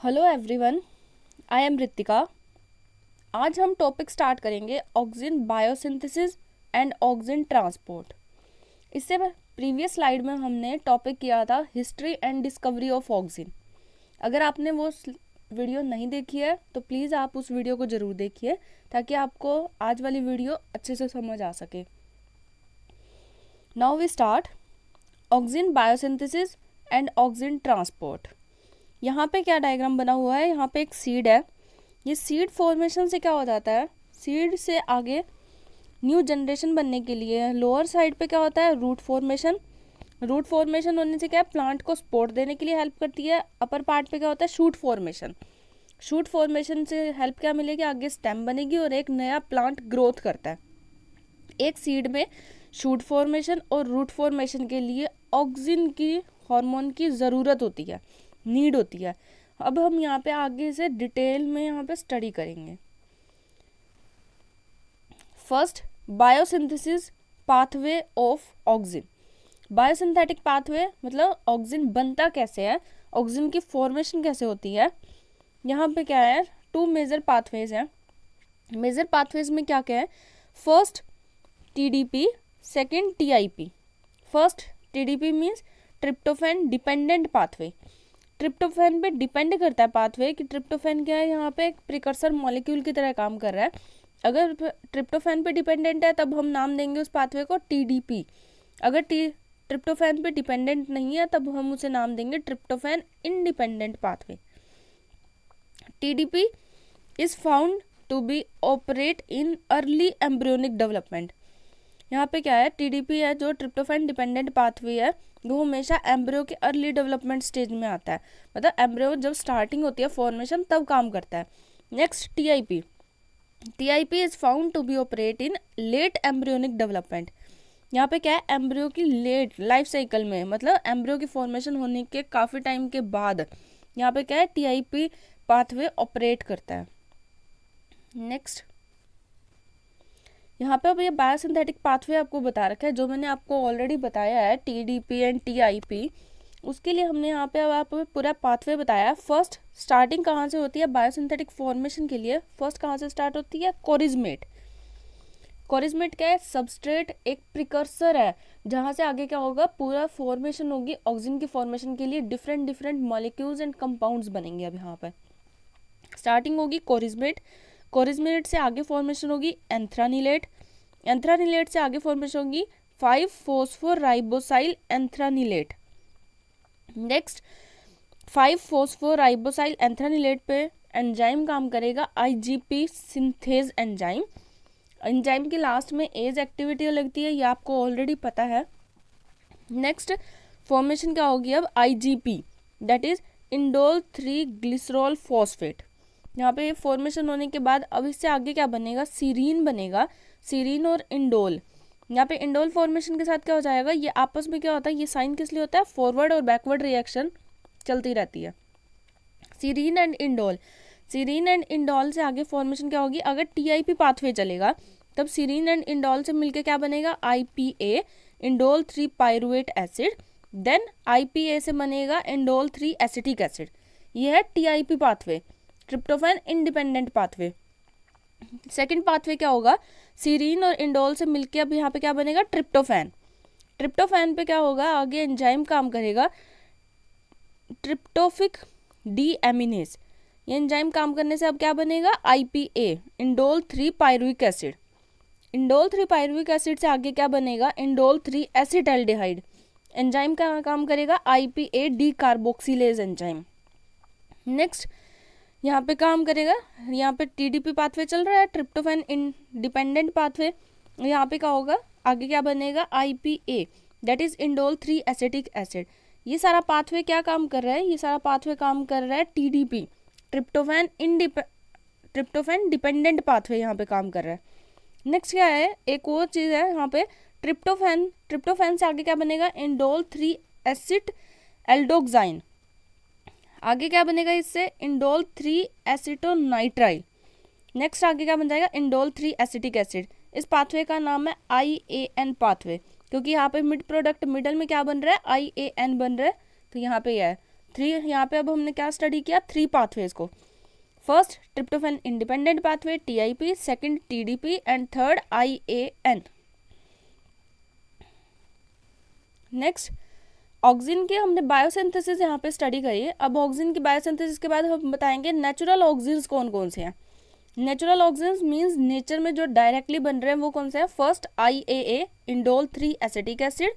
Hello everyone, I am Ritika. आज हम topic start करेंगे oxygen biosynthesis and oxygen transport. इससे प्रीवियस स्लाइड में हमने टॉपिक किया था history and discovery of oxygen. अगर आपने वो वीडियो नहीं देखी है तो प्लीज़ आप उस वीडियो को ज़रूर देखिए ताकि आपको आज वाली वीडियो अच्छे से समझ आ सके। Now we start oxygen biosynthesis and oxygen transport. यहाँ पे क्या डायग्राम बना हुआ है, यहाँ पे एक सीड है। ये सीड फॉर्मेशन से क्या हो जाता है, सीड से आगे न्यू जनरेशन बनने के लिए लोअर साइड पे क्या होता है, रूट फॉर्मेशन। रूट फॉर्मेशन होने से क्या है, प्लांट को सपोर्ट देने के लिए हेल्प करती है। अपर पार्ट पे क्या होता है, शूट फॉर्मेशन। शूट फॉर्मेशन से हेल्प क्या मिलेगी, आगे स्टेम बनेगी और एक नया प्लांट ग्रोथ करता है। एक सीड में शूट फॉर्मेशन और रूट फॉर्मेशन के लिए ऑक्सीजन की हार्मोन की ज़रूरत होती है, नीड होती है। अब हम यहाँ पे आगे से डिटेल में यहाँ पे स्टडी करेंगे। First, biosynthesis pathway of oxygen. Biosynthetic pathway मतलब ऑक्सीजन बनता कैसे है, ऑक्सीजन की फॉर्मेशन कैसे होती है। यहाँ पे क्या है, टू मेजर पाथवेज हैं। मेजर पाथवेज में क्या क्या है, first TDP, second TIP. First TDP means tryptophan dependent pathway. Tryptophan पे डिपेंड करता है पाथवे कि ट्रिप्टोफैन क्या है, यहाँ पे एक प्रिकर्सर मॉलिक्यूल की तरह काम कर रहा है। अगर ट्रिप्टोफैन पे डिपेंडेंट है तब हम नाम देंगे उस पाथवे को टीडीपी। अगर ट्रिप्टोफैन पे डिपेंडेंट नहीं है तब हम उसे नाम देंगे tryptophan independent pathway. TDP is found to be operate in early embryonic development. यहाँ पे क्या है, टीडीपी है जो ट्रिप्टोफैन डिपेंडेंट पाथवे है, वो हमेशा एम्ब्रियो के अर्ली डेवलपमेंट स्टेज में आता है। मतलब एम्ब्रियो जब स्टार्टिंग होती है फॉर्मेशन तब काम करता है। Next TIP. TIP is found to be operate in late embryonic development. यहाँ पे क्या है, एम्ब्रियो की लेट लाइफ साइकिल में, मतलब एम्ब्रियो की फॉर्मेशन होने के काफ़ी टाइम के बाद यहाँ पे क्या है, टीआईपी पाथवे ऑपरेट करता है। नेक्स्ट, यहाँ पे अब ये बायोसिंथेटिक पाथवे आपको बता रखा है, जो मैंने आपको ऑलरेडी बताया है टीडीपी एंड टीआईपी। उसके लिए हमने यहाँ पे अब आपको पूरा पाथवे बताया है। फर्स्ट स्टार्टिंग कहाँ से होती है बायोसिंथेटिक फॉर्मेशन के लिए, फर्स्ट कहाँ से स्टार्ट होती है, कोरिजमेट। कोरिजमेट क्या है, सबस्ट्रेट एक प्रिकर्सर है जहाँ से आगे क्या होगा, पूरा फॉर्मेशन होगी ऑक्सीजन की फॉर्मेशन के लिए। Different different molecules and compounds बनेंगे। अब यहाँ पर स्टार्टिंग होगी कोरिजमेट। कोरिजमेट से आगे फॉर्मेशन होगी एंथ्रानिलेट। एंथ्रानिलेट से आगे फॉर्मेशन होगी 5-फॉस्फोराइबोसाइल एंथ्रानिलेट। नेक्स्ट 5-फॉस्फोराइबोसाइल एंथ्रानिलेट पे एंजाइम काम करेगा, आईजीपी सिंथेज एंजाइम। एंजाइम की लास्ट में एज एक्टिविटी लगती है, ये आपको ऑलरेडी पता है। नेक्स्ट फॉर्मेशन क्या होगी अब, IGP, that is indole 3 glycerol phosphate. यहाँ पे फॉर्मेशन होने के बाद अब इससे आगे क्या बनेगा, सीरीन बनेगा। सीरीन और इंडोल, यहाँ पे इंडोल फॉर्मेशन के साथ क्या हो जाएगा, ये आपस में क्या होता है, ये साइन किस लिए होता है, फॉरवर्ड और बैकवर्ड रिएक्शन चलती रहती है। Serine and indole, serine and indole से आगे फॉर्मेशन क्या होगी, अगर टीआईपी पाथवे चलेगा तब सीरीन एंड इंडोल से मिलके क्या बनेगा, IPA, indole 3 pyruvate acid. Then IPA से बनेगा इंडोल 3 एसिटिक एसिड। ये है TIP pathway, tryptophan independent pathway. Second pathway क्या होगा, सीरीन और इंडोल से मिलके अब यहाँ पे क्या बनेगा, ट्रिप्टोफैन। ट्रिप्टोफैन पे क्या होगा, आगे एंजाइम काम करेगा ट्रिप्टोफिक डी एमिनेज। ये एंजाइम काम करने से अब क्या बनेगा, IPA, indole 3 pyruvic acid. Indole 3 pyruvic acid से आगे क्या बनेगा, इंडोल 3 एसिटाल्डिहाइड। एंजाइम का काम करेगा IPA D carboxylase enzyme. Next यहाँ पे काम करेगा, यहाँ पे टीडीपी पाथवे चल रहा है, ट्रिप्टोफैन इंडिपेंडेंट पाथवे। यहाँ पे क्या होगा, आगे क्या बनेगा, IPA, that is indole 3 acetic acid. ये सारा पाथवे क्या काम कर रहा है, ये सारा पाथवे काम कर रहा है टीडीपी, ट्रिप्टोफैन डिपेंडेंट पाथवे यहाँ पे काम कर रहा है। नेक्स्ट क्या है, एक और चीज़ है यहाँ पे, ट्रिप्टोफैन। ट्रिप्टोफैन से आगे क्या बनेगा, इंडोल 3 एसिड एल्डोक्साइन। आगे क्या बनेगा इससे, इंडोल 3 एसिटोनाइट्राइल। नेक्स्ट आगे क्या बन जाएगा, इंडोल 3 एसिटिक एसिड। इस पाथवे का नाम है IAN पाथवे, क्योंकि यहाँ पे मिड प्रोडक्ट मिडल में क्या बन रहा है, IAN बन रहा है, तो यहाँ पे यह है। 3 यहाँ पे अब हमने क्या स्टडी किया, 3 पाथवेज को। First tryptophan independent pathway TIP, second TDP and third IAN। Next auxin के हमने बायोसिंथेसिस यहाँ पे स्टडी करी है। अब ऑक्सिन की बायोसिंथेसिस के बाद हम बताएंगे नेचुरल ऑक्सिन्स कौन कौन से हैं। नेचुरल ऑक्सिन्स मींस नेचर में जो डायरेक्टली बन रहे हैं वो कौन से हैं। First IAA indole 3 acetic acid,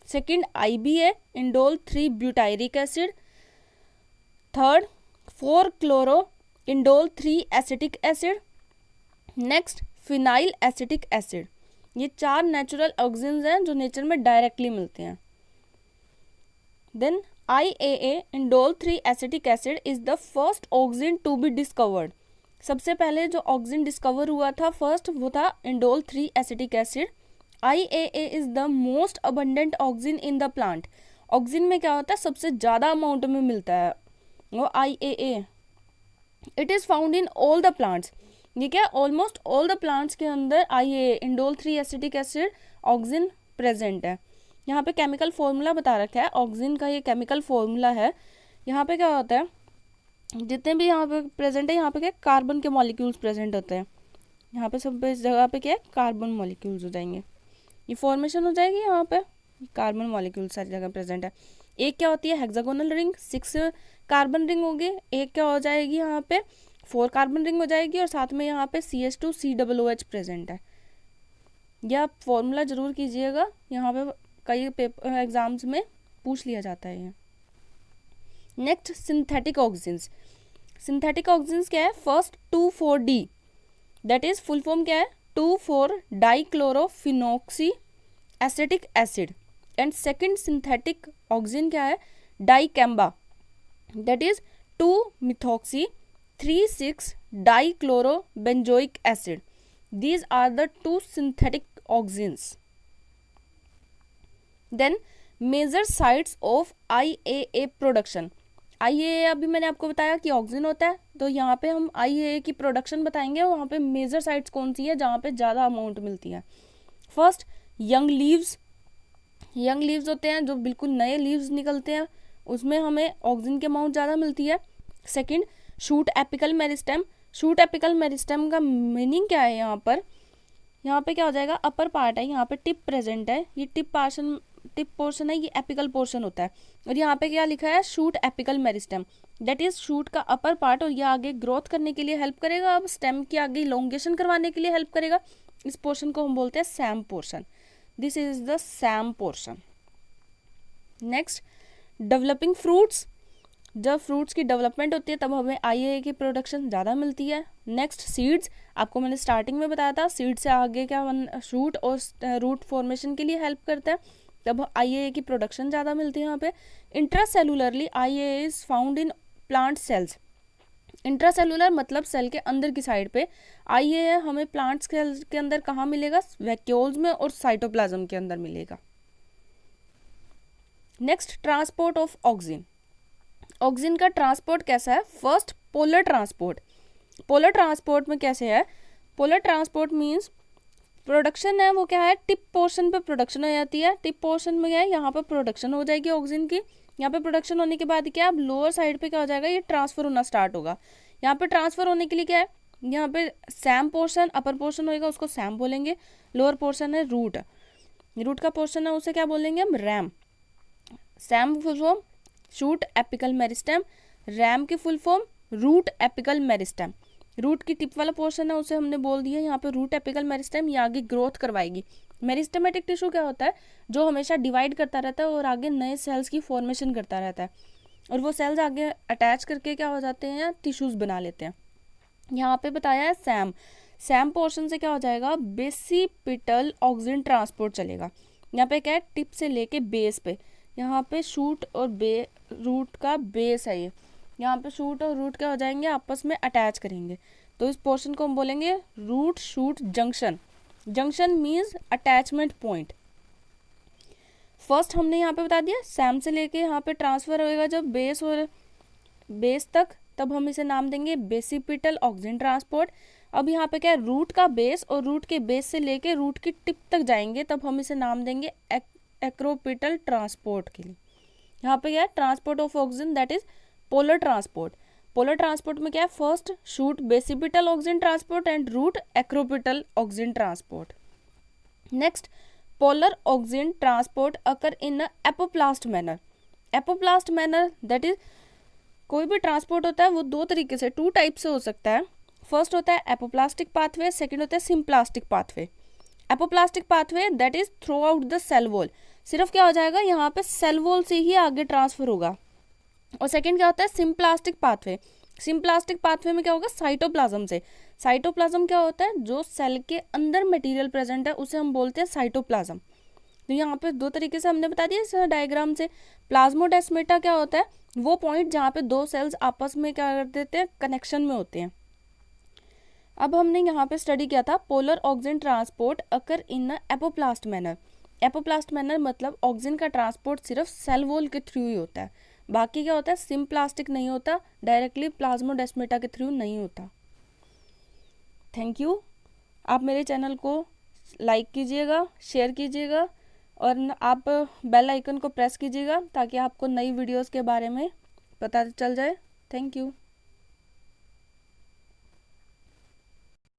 second IBA indole 3 butyric acid, third 4 chloro indole 3 acetic acid, next phenyl acetic acid. ये 4 नेचुरल ऑक्सिन्स हैं जो नेचर में डायरेक्टली मिलते हैं। Then IAA indole 3 acetic acid is the first auxin to be discovered. सबसे पहले जो auxin discover हुआ था फर्स्ट वो था indole 3 acetic acid. IAA is the most abundant auxin in the plant. Auxin में क्या होता है, सबसे ज़्यादा अमाउंट में मिलता है वो IAA। It is found in all the plants. ये क्या, ऑलमोस्ट ऑल द प्लांट्स के अंदर IAA indole 3 acetic acid auxin present है। यहाँ पे केमिकल फॉर्मूला बता रखा है, ऑक्सिन का ये केमिकल फॉर्मूला है। यहाँ पे क्या होता है, जितने भी यहाँ पे प्रेजेंट है, यहाँ पे क्या कार्बन के मॉलिक्यूल्स प्रेजेंट होते हैं। यहाँ पे सब इस जगह पे क्या है, कार्बन मॉलिक्यूल्स हो जाएंगे, ये फॉर्मेशन हो जाएगी। यहाँ पे कार्बन मॉलिक्यूल्स सारी जगह प्रेजेंट है। एक क्या होती है हेक्सागोनल रिंग, 6 कार्बन रिंग होगी। एक क्या हो जाएगी यहाँ पे 4 कार्बन रिंग हो जाएगी, और साथ में यहाँ पे CH2 COOH प्रेजेंट है। यह आप फॉर्मूला जरूर कीजिएगा, यहाँ पे कई पेपर एग्जाम्स में पूछ लिया जाता है ये। Next synthetic auxins. Synthetic auxins क्या है, first 2,4-D that is full form क्या है two four dichlorophenoxy acetic acid, and second synthetic auxin क्या है dicamba that is two methoxy three six dichlorobenzoic acid. These are the 2 synthetic oxins. Then major sites of IAA production. IAA अभी मैंने आपको बताया कि ऑक्सिन होता है, तो यहाँ पे हम IAA की प्रोडक्शन बताएंगे। वहाँ पे मेजर साइट्स कौन सी है जहाँ पे ज़्यादा अमाउंट मिलती है। First young leaves. Young leaves होते हैं जो बिल्कुल नए लीव्स निकलते हैं, उसमें हमें ऑक्सिन की अमाउंट ज़्यादा मिलती है। Second shoot apical meristem. Shoot apical meristem का मीनिंग क्या है, यहाँ पे क्या हो जाएगा, अपर पार्ट है, यहाँ पे टिप प्रेजेंट है, ये टिप पोर्शन है, ये एपिकल पोर्शन होता है। और यहाँ पे क्या लिखा है shoot apical meristem that is shoot का अपर पार्ट, और ये आगे ग्रोथ करने के लिए हेल्प करेगा। अब स्टेम की आगे इलोंगेशन करवाने के लिए हेल्प करेगा। इस पोर्शन को हम बोलते हैं Sam portion. This is the Sam portion. Next developing fruits. जब फ्रूट्स की डेवलपमेंट होती है तब हमें IAA की प्रोडक्शन ज़्यादा मिलती है। नेक्स्ट सीड्स, आपको मैंने स्टार्टिंग में बताया था सीड से आगे क्या शूट और रूट फॉर्मेशन के लिए हेल्प करता है, तब IAA की प्रोडक्शन ज़्यादा मिलती है यहाँ पे। इंट्रासेलुलरली IAA is found in plant cells. Intracellular मतलब सेल के अंदर की साइड पे। IAA हमें प्लांट सेल्स के अंदर कहाँ मिलेगा, वैक्यूल्स में और साइटोप्लाज्म के अंदर मिलेगा। Next transport of auxin. Auxin का ट्रांसपोर्ट कैसा है, first polar transport. Polar transport में कैसे है, पोलर ट्रांसपोर्ट मींस प्रोडक्शन है वो क्या है टिप पोर्शन पे प्रोडक्शन हो जाती है। टिप पोर्शन में क्या है, यहाँ पे प्रोडक्शन हो जाएगी ऑक्सिन की। यहाँ पे प्रोडक्शन होने के बाद क्या अब लोअर साइड पे क्या हो जाएगा, ये ट्रांसफर होना स्टार्ट होगा। यहाँ पे ट्रांसफर होने के लिए क्या है, यहाँ पे सैम पोर्शन अपर पोर्शन होएगा, उसको सैम बोलेंगे। लोअर पोर्शन है रूट, रूट का पोर्शन है उसे क्या बोलेंगे हम, RAM. SAM full form shoot apical meristem, RAM की full form root apical meristem. Root की टिप वाला पोर्शन है उसे हमने बोल दिया यहाँ पे रूट एपिकल मेरिस्टेम, ये आगे ग्रोथ करवाएगी। मेरिस्टेमेटिक टिश्यू क्या होता है, जो हमेशा डिवाइड करता रहता है और आगे नए सेल्स की फॉर्मेशन करता रहता है, और वो सेल्स आगे अटैच करके क्या हो जाते हैं, टिश्यूज बना लेते हैं। यहाँ पे बताया है सैम। सैम पोर्शन से क्या हो जाएगा, बेसिपिटल ऑक्सिन ट्रांसपोर्ट चलेगा। यहाँ पे क्या है, टिप से लेके बेस पे, यहाँ पे शूट और रूट का बेस है ये, यहाँ पे शूट और रूट क्या हो जाएंगे, आपस में अटैच करेंगे, तो इस पोर्शन को हम बोलेंगे root shoot junction. Junction means attachment point. First हमने यहाँ पे बता दिया सैम से लेके यहाँ पे ट्रांसफर होएगा जब बेस और बेस तक, तब हम इसे नाम देंगे बेसिपिटल ऑक्सिन ट्रांसपोर्ट। अब यहाँ पे क्या है, रूट का बेस और रूट के बेस से लेके रूट की टिप तक जाएंगे, तब हम इसे नाम देंगे एक्रोपिटल ट्रांसपोर्ट के लिए। यहाँ पे क्या है, transport of oxygen that is polar transport. Polar transport में क्या है, first shoot basipetal oxygen transport and root acropetal oxygen transport. Next, polar oxygen transport occur in apoplast manner. Apoplast manner that is, कोई भी transport होता है वो दो तरीके से, टू टाइप से हो सकता है। फर्स्ट होता है एपोप्लास्टिक पाथवे, सेकंड होता है symplastic pathway. Apoplastic pathway that is throughout the cell wall, सिर्फ क्या हो जाएगा यहाँ पे सेल वॉल से ही आगे ट्रांसफर होगा। और सेकंड क्या होता है, सिम्प्लास्टिक पाथवे। सिम्प्लास्टिक पाथवे में क्या होगा, साइटोप्लाज्म से। साइटोप्लाज्म क्या होता है, जो सेल के अंदर मटेरियल प्रेजेंट है उसे हम बोलते हैं साइटोप्लाज्म। तो यहाँ पे दो तरीके से हमने बता दिया इस डायग्राम से। प्लाज्मोडेस्मेटा क्या होता है, वो पॉइंट जहाँ पे दो सेल्स आपस में क्या कर देते हैं, कनेक्शन में होते हैं। अब हमने यहाँ पे स्टडी किया था polar oxygen transport occur in apoplast manner. Apoplast manner मतलब ऑक्सीजन का ट्रांसपोर्ट सिर्फ सेल वॉल के थ्रू ही होता है, बाकी क्या होता है, सिम्प्लास्टिक नहीं होता, डायरेक्टली प्लाज्मोडेस्मेटा के थ्रू नहीं होता। Thank you. आप मेरे चैनल को लाइक कीजिएगा, शेयर कीजिएगा और आप बेल आइकन को प्रेस कीजिएगा ताकि आपको नई वीडियोस के बारे में पता चल जाए। Thank you.